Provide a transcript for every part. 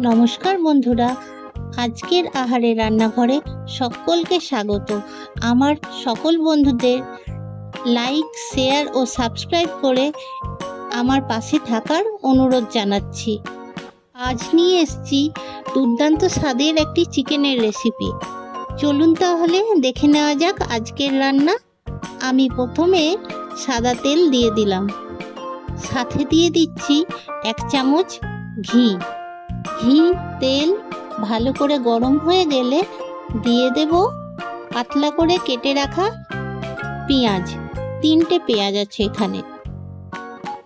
নমস্কার বন্ধুরা, আজকের আহারে রান্নাঘরে সকলকে স্বাগত। আমার সকল বন্ধুদের লাইক, শেয়ার ও সাবস্ক্রাইব করে আমার পাশে থাকার অনুরোধ জানাচ্ছি। আজ নিয়ে এসেছি দুর্দান্ত স্বাদের একটি চিকেনের রেসিপি। চলুন তাহলে দেখে নেওয়া যাক আজকের রান্না। আমি প্রথমে সাদা তেল দিয়ে দিলাম, সাথে দিয়ে দিচ্ছি 1 চামচ ঘি। তেল ভালো করে গরম হয়ে গেলে দিয়ে দেব পাতলা করে কেটে রাখা পেঁয়াজ। 3টে পেঁয়াজ আছে এখানে।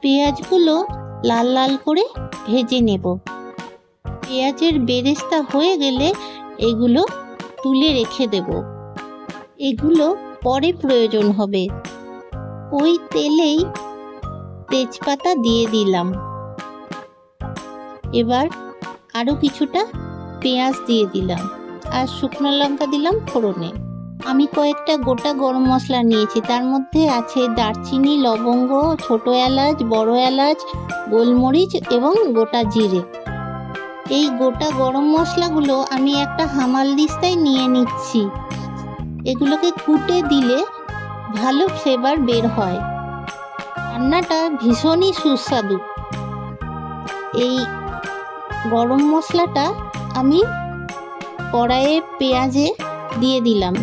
পেঁয়াজগুলো লাল লাল করে ভেজে নেব। পেঁয়াজের বেরেস্তা হয়ে গেলে এগুলো তুলে রেখে দেব। এগুলো পরে প্রয়োজন হবে। ওই তেলেই তেজপাতা দিয়ে দিলাম। এবার আরও কিছুটা পেঁয়াজ দিয়ে দিলাম আর শুকনো লঙ্কা দিলাম ফোড়নে। আমি কয়েকটা গোটা গরম মশলা নিয়েছি, তার মধ্যে আছে দারচিনি, লবঙ্গ, ছোট এলাচ, বড় এলাচ, গোলমরিচ এবং গোটা জিরে। এই গোটা গরম মশলাগুলো আমি একটা হামালদিস্তায় নিয়ে নিচ্ছি। এগুলোকে কুটে দিলে ভালো ফ্লেভার বের হয়। রান্নাটা ভীষণই সুস্বাদু। এই গরম মশলাটা আমি কড়াইয়ে পেঁয়াজে দিয়ে দিলাম।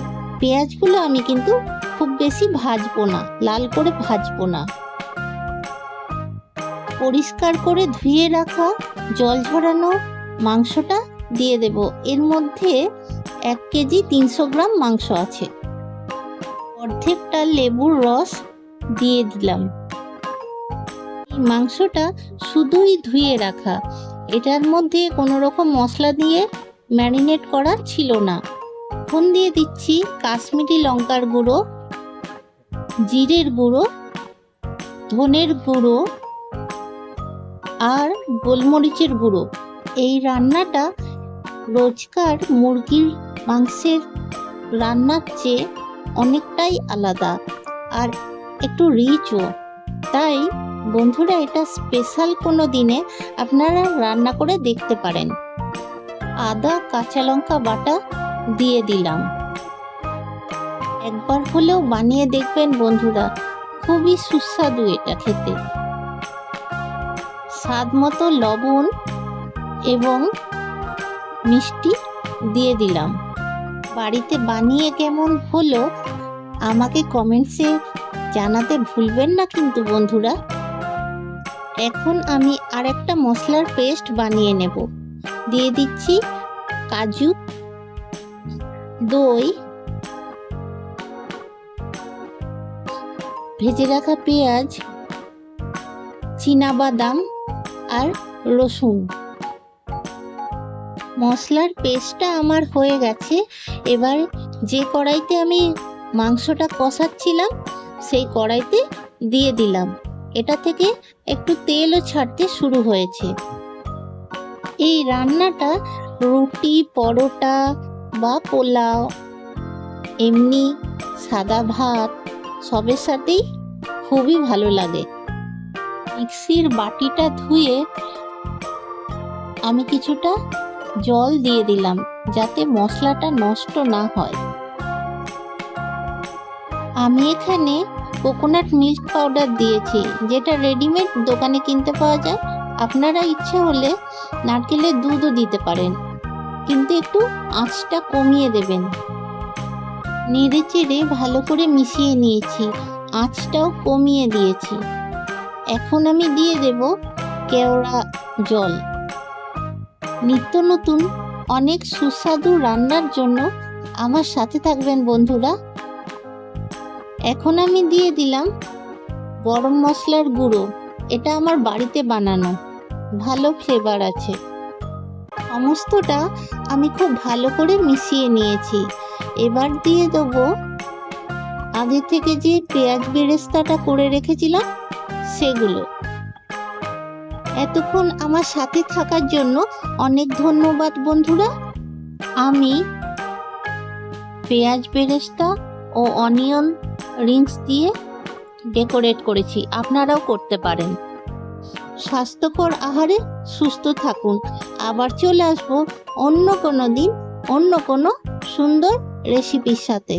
পেঁয়াজগুলো আমি কিন্তু খুব বেশি ভাজবো না, লাল করে ভাজবো না। পরিষ্কার করে ধুয়ে রাখা জল ঝরানো মাংসটা দিয়ে দেব। এর মধ্যে 1 কেজি 300 গ্রাম মাংস আছে। অর্ধেকটা লেবুর রস দিয়ে দিলাম। এই মাংসটা শুধুই ধুয়ে রাখা, এটার মধ্যে কোনো রকম মশলা দিয়ে ম্যারিনেট করা ছিল না। এখন দিয়ে দিচ্ছি কাশ্মীরি লঙ্কার গুঁড়ো, জিরের গুঁড়ো, ধনের গুঁড়ো আর গোলমরিচের গুঁড়ো। এই রান্নাটা রোজকার মুরগির মাংসের রান্নার চেয়ে অনেকটাই আলাদা আর একটু রিচও। তাই বন্ধুরা, এটা স্পেশাল কোনো দিনে আপনারা রান্না করে দেখতে পারেন। আদা, কাঁচা লঙ্কা বাটা দিয়ে দিলাম। একবার হলেও বানিয়ে দেখবেন বন্ধুরা, খুবই সুস্বাদু এটা খেতে। স্বাদ মতো লবণ এবং মিষ্টি দিয়ে দিলাম। বাড়িতে বানিয়ে কেমন হলো আমাকে কমেন্টসে জানাতে ভুলবেন না কিন্তু বন্ধুরা। এখন আমি আরেকটা মশলার পেস্ট বানিয়ে নেব। দিয়ে দিচ্ছি কাজু, দই, ভেজে রাখা পেঁয়াজ, চীনাবাদাম আর রসুন। মশলার পেস্টটা আমার হয়ে গেছে। এবার যে কড়াইতে আমি মাংসটা কষাচ্ছিলাম সেই কড়াইতে দিয়ে দিলাম। এটা থেকে একটু তেলও ছাড়তে শুরু হয়েছে। এই রান্নাটা রুটি, পরোটা বা পোলাও, এমনি সাদা ভাত সবের সাথেই খুবই ভালো লাগে। মিক্সির বাটিটা ধুয়ে আমি কিছুটা জল দিয়ে দিলাম যাতে মশলাটা নষ্ট না হয়। আমি এখানে কোকোনাট মিল্ক পাউডার দিয়েছি, যেটা রেডিমেড দোকানে কিনতে পাওয়া যায়। আপনারা ইচ্ছে হলে নারকেলের দুধও দিতে পারেন, কিন্তু একটু আঁচটা কমিয়ে দেবেন। নেড়ে চেড়ে ভালো করে মিশিয়ে নিয়েছি, আঁচটাও কমিয়ে দিয়েছি। এখন আমি দিয়ে দেব কেওড়া জল। নিত্য নতুন অনেক সুস্বাদু রান্নার জন্য আমার সাথে থাকবেন বন্ধুরা। এখন আমি দিয়ে দিলাম গরম মশলার গুঁড়ো। এটা আমার বাড়িতে বানানো, ভালো ফ্লেভার আছে। সমস্তটা আমি খুব ভালো করে মিশিয়ে নিয়েছি। এবার দিয়ে দেবো আগে থেকে যে পেঁয়াজ বেরেস্তাটা করে রেখেছিলাম সেগুলো। এতক্ষণ আমার সাথে থাকার জন্য অনেক ধন্যবাদ বন্ধুরা। আমি পেঁয়াজ বেরেস্তা ও অনিয়ন রিংস দিয়ে ডেকোরেট করেছি, আপনারাও করতে পারেন। স্বাস্থ্যকর আহারে সুস্থ থাকুন। আবার চলে আসবো অন্য কোনো দিন অন্য কোনো সুন্দর রেসিপির সাথে।